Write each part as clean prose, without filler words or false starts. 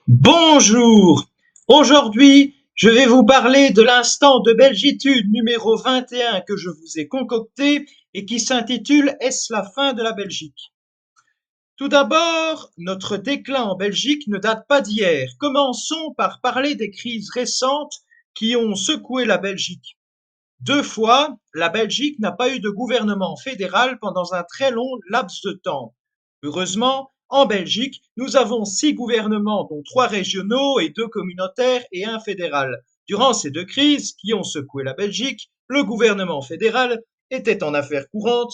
Bonjour! Aujourd'hui, je vais vous parler de l'instant de Belgitude numéro 21 que je vous ai concocté et qui s'intitule Est-ce la fin de la Belgique? Tout d'abord, notre déclin en Belgique ne date pas d'hier. Commençons par parler des crises récentes qui ont secoué la Belgique. Deux fois, la Belgique n'a pas eu de gouvernement fédéral pendant un très long laps de temps. Heureusement, en Belgique, nous avons 6 gouvernements, dont 3 régionaux et 2 communautaires et un fédéral. Durant ces deux crises qui ont secoué la Belgique, le gouvernement fédéral était en affaires courantes,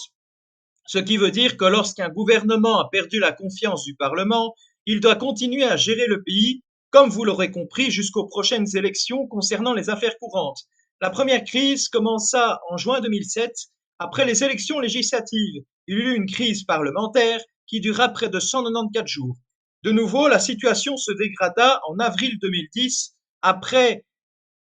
ce qui veut dire que lorsqu'un gouvernement a perdu la confiance du Parlement, il doit continuer à gérer le pays, comme vous l'aurez compris, jusqu'aux prochaines élections concernant les affaires courantes. La première crise commença en juin 2007, après les élections législatives. Il y eut une crise parlementaire qui dura près de 194 jours. De nouveau, la situation se dégrada en avril 2010,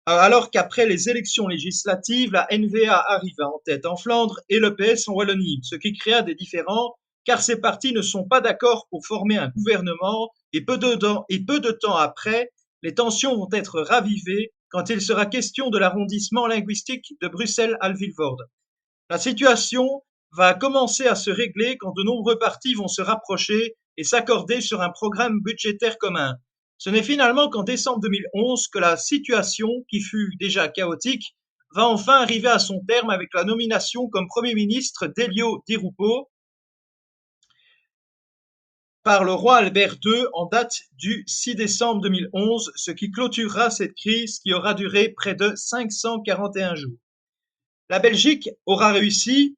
alors qu'après les élections législatives, la NVA arriva en tête en Flandre et le PS en Wallonie, ce qui créa des différends car ces partis ne sont pas d'accord pour former un gouvernement et peu de temps après, les tensions vont être ravivées quand il sera question de l'arrondissement linguistique de Bruxelles-Halle-Vilvoorde. La situation va commencer à se régler quand de nombreux partis vont se rapprocher et s'accorder sur un programme budgétaire commun. Ce n'est finalement qu'en décembre 2011 que la situation, qui fut déjà chaotique, va enfin arriver à son terme avec la nomination comme Premier ministre d'Elio Di Rupo par le roi Albert II en date du 6 décembre 2011, ce qui clôturera cette crise qui aura duré près de 541 jours. La Belgique aura réussi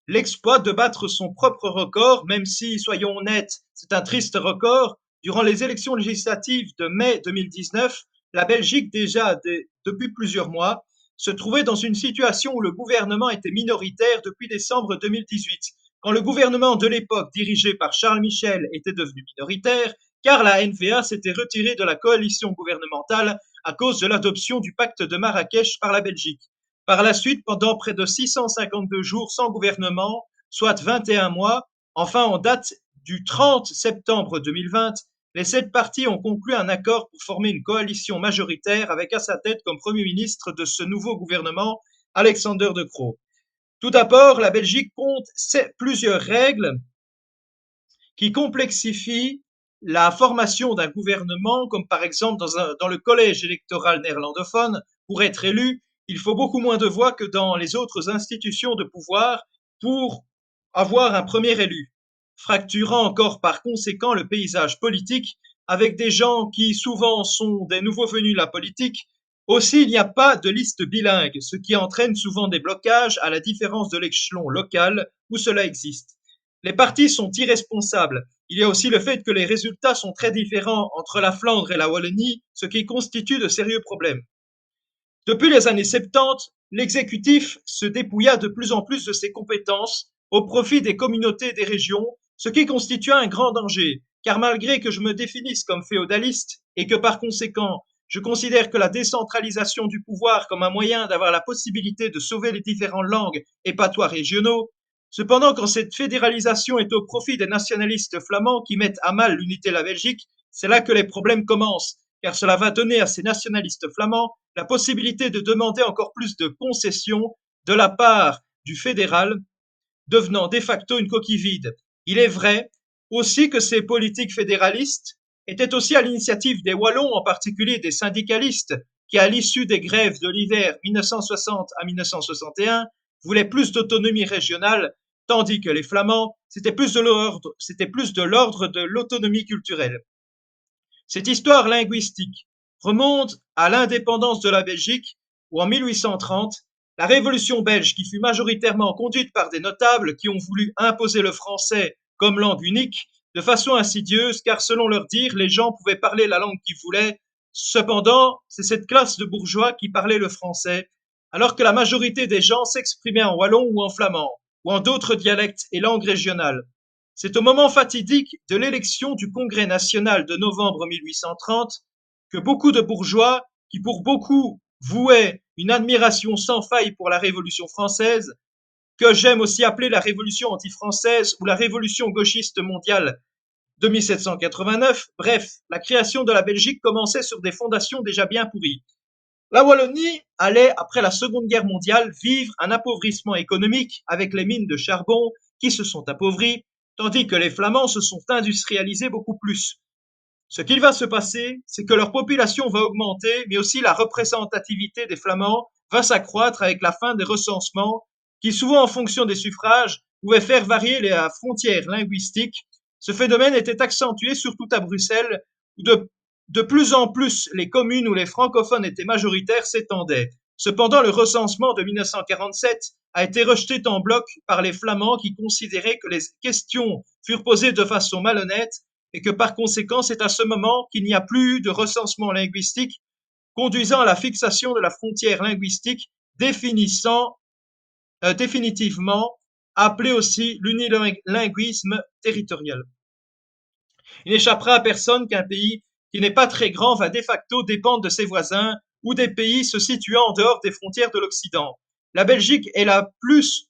l'exploit de battre son propre record, même si, soyons honnêtes, c'est un triste record. Durant les élections législatives de mai 2019, la Belgique, depuis plusieurs mois, se trouvait dans une situation où le gouvernement était minoritaire depuis décembre 2018, quand le gouvernement de l'époque, dirigé par Charles Michel, était devenu minoritaire, car la NVA s'était retirée de la coalition gouvernementale à cause de l'adoption du pacte de Marrakech par la Belgique. Par la suite, pendant près de 652 jours sans gouvernement, soit 21 mois, enfin en date du 30 septembre 2020, les 7 partis ont conclu un accord pour former une coalition majoritaire avec à sa tête comme Premier ministre de ce nouveau gouvernement Alexander De Croo. Tout d'abord, la Belgique compte plusieurs règles qui complexifient la formation d'un gouvernement, comme par exemple dans le collège électoral néerlandophone, pour être élu, il faut beaucoup moins de voix que dans les autres institutions de pouvoir pour avoir un premier élu, fracturant encore par conséquent le paysage politique avec des gens qui souvent sont des nouveaux venus de la politique. Aussi, il n'y a pas de liste bilingue, ce qui entraîne souvent des blocages à la différence de l'échelon local où cela existe. Les partis sont irresponsables. Il y a aussi le fait que les résultats sont très différents entre la Flandre et la Wallonie, ce qui constitue de sérieux problèmes. Depuis les années 70, l'exécutif se dépouilla de plus en plus de ses compétences au profit des communautés et des régions, ce qui constitua un grand danger, car malgré que je me définisse comme féodaliste et que par conséquent je considère que la décentralisation du pouvoir comme un moyen d'avoir la possibilité de sauver les différentes langues et patois régionaux, cependant quand cette fédéralisation est au profit des nationalistes flamands qui mettent à mal l'unité de la Belgique, c'est là que les problèmes commencent, car cela va donner à ces nationalistes flamands la possibilité de demander encore plus de concessions de la part du fédéral, devenant de facto une coquille vide. Il est vrai aussi que ces politiques fédéralistes étaient aussi à l'initiative des Wallons, en particulier des syndicalistes, qui, à l'issue des grèves de l'hiver 1960 à 1961, voulaient plus d'autonomie régionale, tandis que les Flamands, c'était plus de l'ordre de l'autonomie culturelle. Cette histoire linguistique remonte à l'indépendance de la Belgique où en 1830, la Révolution belge, qui fut majoritairement conduite par des notables qui ont voulu imposer le français comme langue unique, de façon insidieuse, car selon leur dire, les gens pouvaient parler la langue qu'ils voulaient. Cependant, c'est cette classe de bourgeois qui parlait le français, alors que la majorité des gens s'exprimaient en wallon ou en flamand, ou en d'autres dialectes et langues régionales. C'est au moment fatidique de l'élection du Congrès national de novembre 1830 que beaucoup de bourgeois, qui pour beaucoup vouaient une admiration sans faille pour la Révolution française, que j'aime aussi appeler la Révolution anti-française ou la Révolution gauchiste mondiale, de 1789. Bref, la création de la Belgique commençait sur des fondations déjà bien pourries. La Wallonie allait, après la Seconde Guerre mondiale, vivre un appauvrissement économique avec les mines de charbon qui se sont appauvries, tandis que les Flamands se sont industrialisés beaucoup plus. Ce qu'il va se passer, c'est que leur population va augmenter, mais aussi la représentativité des Flamands va s'accroître avec la fin des recensements, qui souvent en fonction des suffrages pouvaient faire varier les frontières linguistiques. Ce phénomène était accentué surtout à Bruxelles, où de plus en plus les communes où les francophones étaient majoritaires s'étendaient. Cependant, le recensement de 1947 a été rejeté en bloc par les Flamands qui considéraient que les questions furent posées de façon malhonnête et que par conséquent, c'est à ce moment qu'il n'y a plus eu de recensement linguistique conduisant à la fixation de la frontière linguistique définitivement appelée aussi l'unilinguisme territorial. Il n'échappera à personne qu'un pays qui n'est pas très grand va de facto dépendre de ses voisins ou des pays se situant en dehors des frontières de l'Occident. La Belgique est plus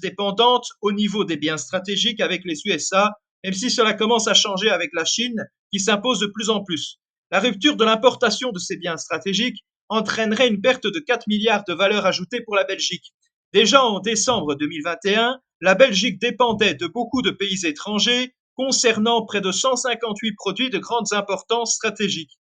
dépendante au niveau des biens stratégiques avec les USA, même si cela commence à changer avec la Chine qui s'impose de plus en plus. La rupture de l'importation de ces biens stratégiques entraînerait une perte de 4 milliards de valeur ajoutée pour la Belgique. Déjà en décembre 2021, la Belgique dépendait de beaucoup de pays étrangers concernant près de 158 produits de grande importance stratégique.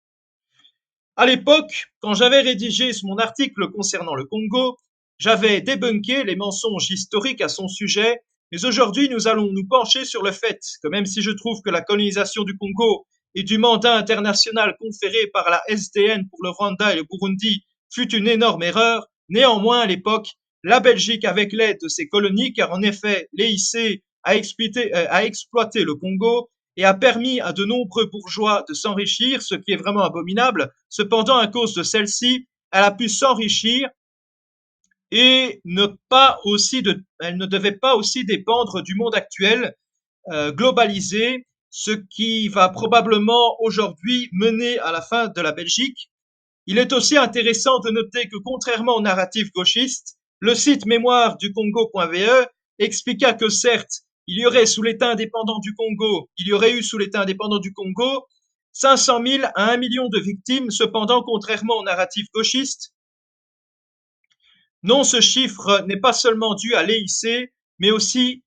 À l'époque, quand j'avais rédigé mon article concernant le Congo, j'avais débunké les mensonges historiques à son sujet, mais aujourd'hui nous allons nous pencher sur le fait que même si je trouve que la colonisation du Congo et du mandat international conféré par la SDN pour le Rwanda et le Burundi fut une énorme erreur, néanmoins à l'époque, la Belgique, avec l'aide de ses colonies, car en effet l'EIC a exploité le Congo, et a permis à de nombreux bourgeois de s'enrichir, ce qui est vraiment abominable. Cependant, à cause de celle-ci, elle a pu s'enrichir et elle ne devait pas aussi dépendre du monde actuel globalisé, ce qui va probablement aujourd'hui mener à la fin de la Belgique. Il est aussi intéressant de noter que contrairement au narratif gauchiste, le site mémoire du Congo.ve expliqua que certes, il y aurait eu sous l'État indépendant du Congo 500 000 à 1 million de victimes. Cependant, contrairement au narratif gauchiste, non, ce chiffre n'est pas seulement dû à l'EIC, mais aussi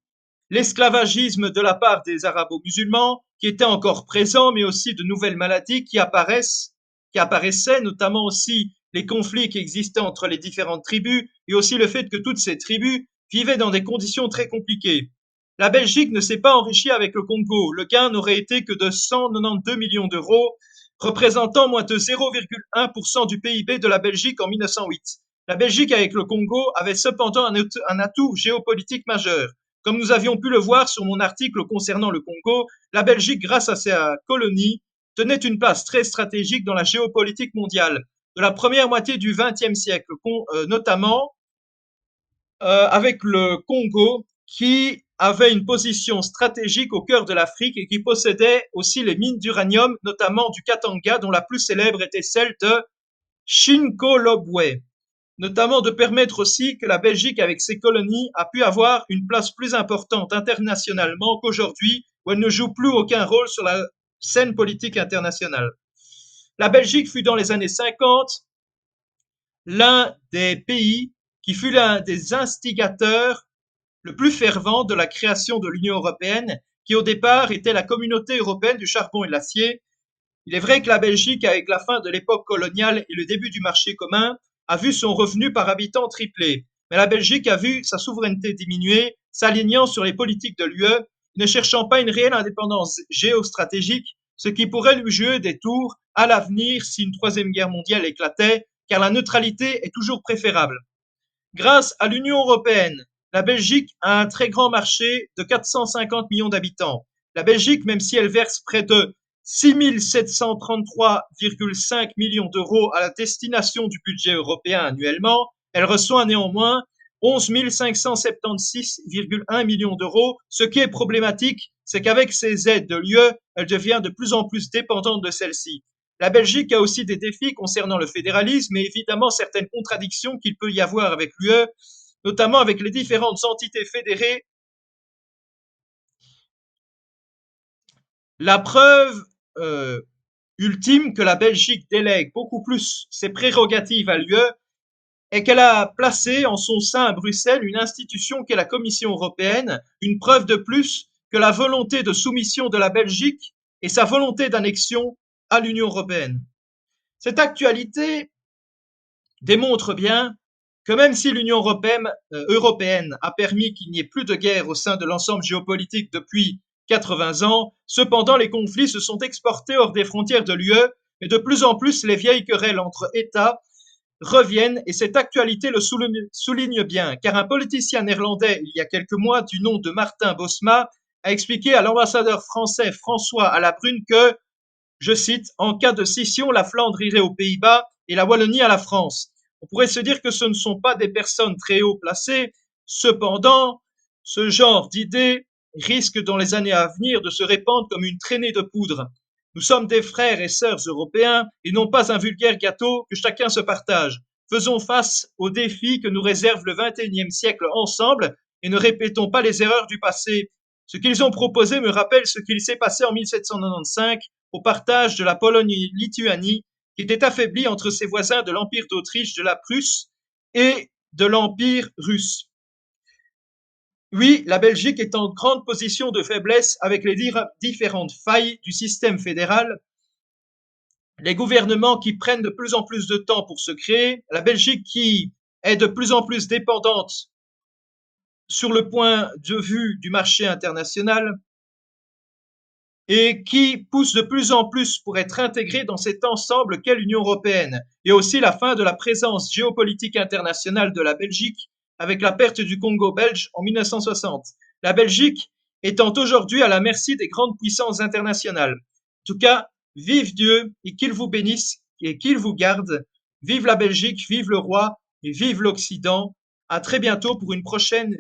l'esclavagisme de la part des arabo-musulmans qui étaient encore présents, mais aussi de nouvelles maladies qui apparaissaient, notamment aussi les conflits qui existaient entre les différentes tribus et aussi le fait que toutes ces tribus vivaient dans des conditions très compliquées. La Belgique ne s'est pas enrichie avec le Congo. Le gain n'aurait été que de 192 millions d'euros, représentant moins de 0,1% du PIB de la Belgique en 1908. La Belgique avec le Congo avait cependant un atout géopolitique majeur. Comme nous avions pu le voir sur mon article concernant le Congo, la Belgique, grâce à sa colonie, tenait une place très stratégique dans la géopolitique mondiale de la première moitié du XXe siècle, notamment avec le Congo, qui avait une position stratégique au cœur de l'Afrique et qui possédait aussi les mines d'uranium, notamment du Katanga, dont la plus célèbre était celle de Shinkolobwe, notamment de permettre aussi que la Belgique, avec ses colonies, a pu avoir une place plus importante internationalement qu'aujourd'hui, où elle ne joue plus aucun rôle sur la scène politique internationale. La Belgique fut dans les années 50 l'un des pays qui fut l'un des instigateurs le plus fervent de la création de l'Union européenne, qui au départ était la communauté européenne du charbon et de l'acier. Il est vrai que la Belgique, avec la fin de l'époque coloniale et le début du marché commun, a vu son revenu par habitant tripler. Mais la Belgique a vu sa souveraineté diminuer, s'alignant sur les politiques de l'UE, ne cherchant pas une réelle indépendance géostratégique, ce qui pourrait lui jouer des tours à l'avenir si une troisième guerre mondiale éclatait, car la neutralité est toujours préférable. Grâce à l'Union européenne, la Belgique a un très grand marché de 450 millions d'habitants. La Belgique, même si elle verse près de 6 733,5 millions d'euros à la destination du budget européen annuellement, elle reçoit néanmoins 11 576,1 millions d'euros. Ce qui est problématique, c'est qu'avec ces aides de l'UE, elle devient de plus en plus dépendante de celles-ci. La Belgique a aussi des défis concernant le fédéralisme et évidemment certaines contradictions qu'il peut y avoir avec l'UE, notamment avec les différentes entités fédérées La preuve ultime que la Belgique délègue beaucoup plus ses prérogatives à l'UE est qu'elle a placé en son sein à Bruxelles une institution qu'est la Commission européenne, une preuve de plus que la volonté de soumission de la Belgique et sa volonté d'annexion à l'Union européenne. Cette actualité démontre bien que même si l'Union européenne a permis qu'il n'y ait plus de guerre au sein de l'ensemble géopolitique depuis 80 ans, cependant les conflits se sont exportés hors des frontières de l'UE et de plus en plus les vieilles querelles entre États reviennent et cette actualité le souligne bien, car un politicien néerlandais, il y a quelques mois, du nom de Martin Bosma, a expliqué à l'ambassadeur français François Alabrune que, je cite, en cas de scission, la Flandre irait aux Pays-Bas et la Wallonie à la France. On pourrait se dire que ce ne sont pas des personnes très haut placées, cependant, ce genre d'idées risque dans les années à venir de se répandre comme une traînée de poudre. Nous sommes des frères et sœurs européens et non pas un vulgaire gâteau que chacun se partage. Faisons face aux défis que nous réserve le XXIe siècle ensemble et ne répétons pas les erreurs du passé. Ce qu'ils ont proposé me rappelle ce qu'il s'est passé en 1795 au partage de la Pologne-Lituanie, qui était affaiblie entre ses voisins de l'Empire d'Autriche, de la Prusse et de l'Empire russe. Oui, la Belgique est en grande position de faiblesse avec les différentes failles du système fédéral, les gouvernements qui prennent de plus en plus de temps pour se créer, la Belgique qui est de plus en plus dépendante sur le point de vue du marché international, et qui pousse de plus en plus pour être intégré dans cet ensemble qu'est l'Union européenne, et aussi la fin de la présence géopolitique internationale de la Belgique avec la perte du Congo belge en 1960. La Belgique étant aujourd'hui à la merci des grandes puissances internationales. En tout cas, vive Dieu et qu'il vous bénisse et qu'il vous garde. Vive la Belgique, vive le roi et vive l'Occident. À très bientôt pour une prochaine